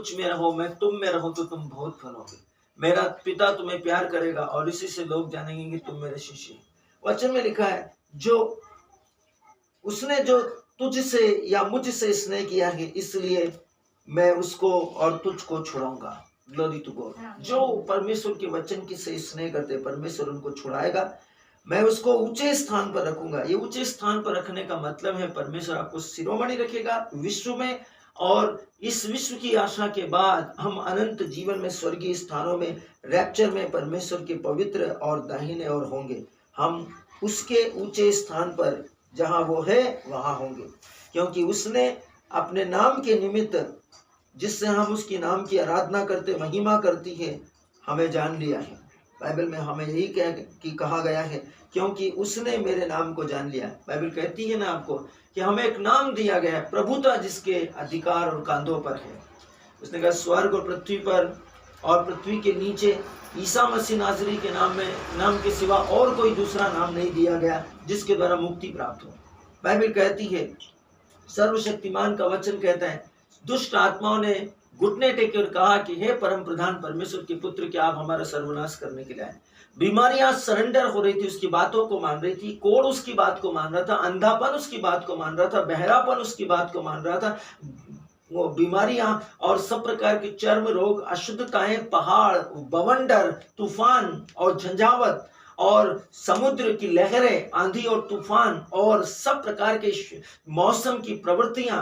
मुझ में रहो, मैं तुम में रहूं तो तुम बहुत फलोगे। मेरा पिता तुम्हें प्यार करेगा और इसी से लोग जानेंगे कि तुम मेरे शिष्य हो। वचन में लिखा है, जो उसने जो तुझसे या मुझसे स्नेह किया है, इसलिए मैं उसको और तुझको छुड़ाऊंगा। Glory to God. जो परमेश्वर के वचन की से स्नेह करते, परमेश्वर उनको छुड़ाएगा। मैं उसको ऊंचे स्थान पर रखूंगा। ये ऊंचे स्थान पर रखने का मतलब है, परमेश्वर आपको शिरोमणि रखेगा विश्व में, और इस विश्व की आशा के बाद हम अनंत जीवन में, स्वर्गीय स्थानों में, रैप्चर में परमेश्वर के पवित्र और दाहिने और होंगे। हम उसके ऊंचे स्थान पर जहां वो है वहां होंगे, क्योंकि उसने अपने नाम के निमित्त, जिससे हम उसकी नाम की आराधना करते, महिमा करती है, हमें जान लिया है। बाइबल में हमें यही कहा गया है, क्योंकि उसने मेरे नाम को जान लिया। बाइबल कहती है ना आपको कि हमें एक नाम दिया गया है, प्रभुता जिसके अधिकार और कांधों पर है। उसने कहा स्वर्ग और पृथ्वी पर और पृथ्वी के नीचे ईसा मसीह नासरी के नाम के सिवा और कोई दूसरा नाम नहीं दिया गया जिसके द्वारा मुक्ति प्राप्त हो। बाइबल कहती है, सर्वशक्तिमान का वचन कहता है, दुष्ट आत्माओं ने घुटने टेके और कहा कि हे परम प्रधान परमेश्वर के पुत्र, क्या आप हमारा सर्वनाश करने के लिए आए। बीमारियां सरेंडर हो रही थी, उसकी बातों को मान रही थी। कोढ़ उसकी बात को मान रहा था, अंधापन उसकी बात को मान रहा था, बहरापन उसकी बात को मान रहा था। वो बीमारियां और सब प्रकार के चर्म रोग, अशुद्धताएं, पहाड़, बवंडर, तूफान और झंझावत और समुद्र की लहरें, आंधी और तूफान और सब प्रकार के मौसम की प्रवृत्तियां,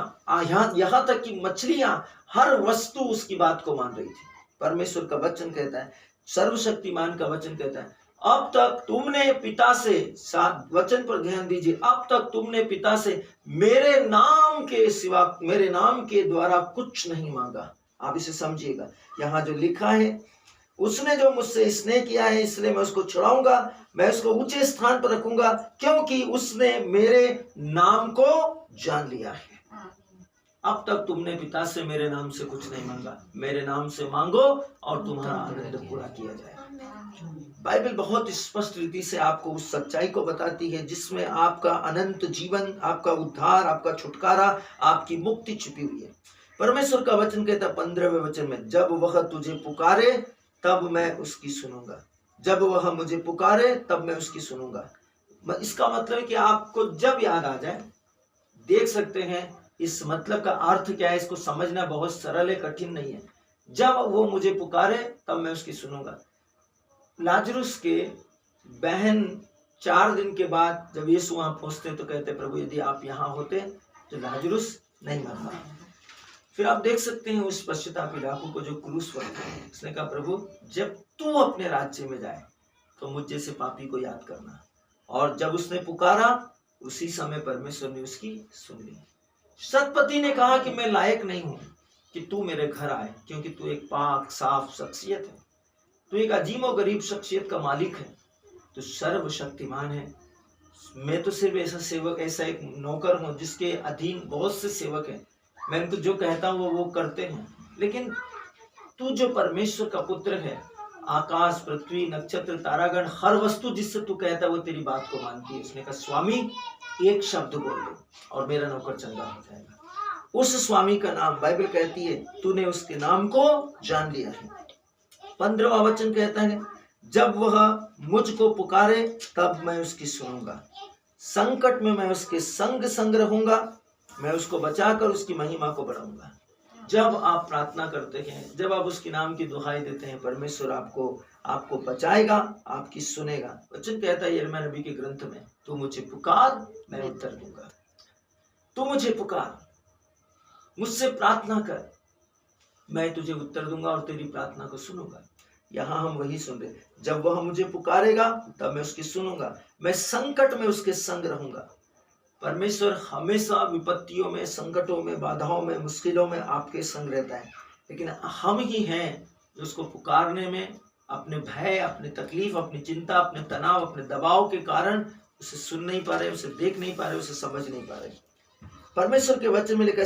यहाँ तक कि मछलियां, हर वस्तु उसकी बात को मान रही थी। परमेश्वर का वचन कहता है, सर्वशक्तिमान का वचन कहता है, अब तक तुमने पिता से, वचन पर ध्यान दीजिए, अब तक तुमने पिता से मेरे नाम के सिवा, मेरे नाम के द्वारा कुछ नहीं मांगा। आप इसे समझिएगा, यहाँ जो लिखा है, उसने जो मुझसे स्नेह किया है इसलिए मैं उसको छुड़ाऊंगा, मैं उसको ऊंचे स्थान पर रखूंगा, क्योंकि उसने मेरे नाम को जान लिया है। अब तक तुमने पिता से मेरे नाम से कुछ नहीं मांगा, मेरे नाम से मांगो और तुम्हारा आनंद पूरा किया जाएगा। बाइबल बहुत स्पष्ट रीति से आपको उस सच्चाई को बताती है जिसमें आपका अनंत जीवन, आपका उद्धार, आपका छुटकारा, आपकी मुक्ति छिपी हुई है। परमेश्वर का वचन कहता है 15वें वचन में, जब वह तुझे पुकारे तब मैं उसकी सुनूंगा। जब वह मुझे पुकारे तब मैं उसकी सुनूंगा। इसका मतलब है कि आपको जब याद आ जाए, देख सकते हैं इस मतलब का अर्थ क्या है। इसको समझना बहुत सरल है, कठिन नहीं है। जब वो मुझे पुकारे तब मैं उसकी सुनूंगा। लाजरुस के बहन 4 दिन के बाद जब यीशु वहां पहुंचते तो कहते, प्रभु यदि आप यहाँ होते तो लाजरुस नहीं मरता। फिर आप देख सकते हैं उस पश्चातापी डाकू को जो क्रूस पर था। उसने कहा, प्रभु जब तू अपने राज्य में जाए तो मुझ जैसे पापी को याद करना। और जब उसने पुकारा उसी समय परमेश्वर ने उसकी सुन ली। सतपति ने कहा कि मैं लायक नहीं हूं कि तू मेरे घर आए, क्योंकि तू एक पाक साफ शख्सियत है, तू एक अजीमो गरीब शख्सियत का मालिक है, तू सर्वशक्तिमान है। मैं तो सिर्फ ऐसा सेवक, ऐसा एक नौकर हूं जिसके अधीन बहुत से सेवक हैं। मैं उनको जो कहता हूँ वो करते हैं, लेकिन तू जो परमेश्वर का पुत्र है, आकाश, पृथ्वी, नक्षत्र, तारागण, हर वस्तु जिससे तू कहता है वो तेरी बात को मानती है। उसने कहा, स्वामी एक शब्द बोल दो और मेरा नौकर चंगा हो जाएगा। उस स्वामी का नाम, बाइबल कहती है, तूने उसके नाम को जान लिया है। 15वां वचन कहता है, जब वह मुझको पुकारे तब मैं उसकी सुनूंगा। संकट में मैं उसके संग रहूंगा, मैं उसको बचाकर उसकी महिमा को बढ़ाऊंगा। जब आप प्रार्थना करते हैं, जब आप उसके नाम की दुहाई देते हैं, परमेश्वर आपको बचाएगा, आपकी सुनेगा। वचन कहता है यिर्मयाह नबी के ग्रंथ में, तू मुझे पुकार मैं उत्तर दूंगा। तू मुझे पुकार, मुझसे प्रार्थना कर, मैं तुझे उत्तर दूंगा और तेरी प्रार्थना को सुनूंगा। यहाँ हम वही सुन रहे, जब वह मुझे पुकारेगा तब मैं उसकी सुनूंगा, मैं संकट में उसके संग रहूंगा। परमेश्वर हमेशा विपत्तियों में, संकटों में, बाधाओं में, मुश्किलों में आपके संग रहता है, लेकिन हम ही हैं जो उसको पुकारने में अपने भय, अपने तकलीफ, अपनी चिंता, अपने तनाव, अपने दबाव के कारण उसे सुन नहीं पा रहे, उसे देख नहीं पा रहे, उसे समझ नहीं पा रहे। परमेश्वर के वचन में लिखा